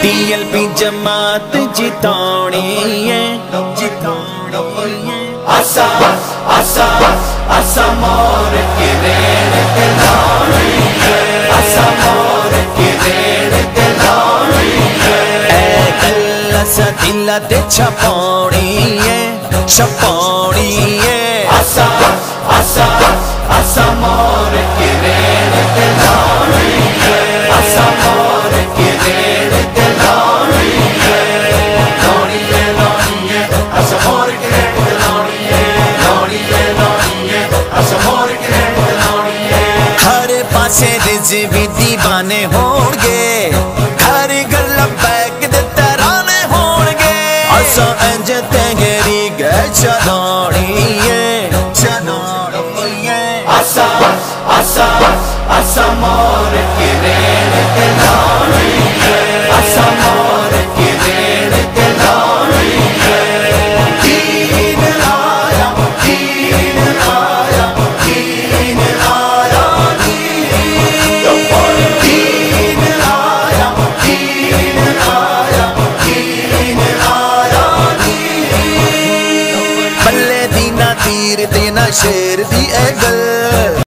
TLP जमात जितानी है, आसा आसा आसा मोर के रेड़ ते लानी है, आसा मोर के रेड़ ते लानी है। ऐ गल्ला सा दिला ते छपानी है, छपानी है। आसा आसा आसा मोर के रेड़ ते लानी है, आसा मोर के रेड़ ते लानी है। लानी है लानी है आसा मोर के रेड़ ते लानी है, लानी है आसा मोर के रेड़ ते लानी है। हर पासे रिज़वी दीवाने होंगे, हर गल्ला बैग दे तराने होंगे। आसा इंज तेरी गै चलानी है, चलानी है। आसा आसा आसा मोर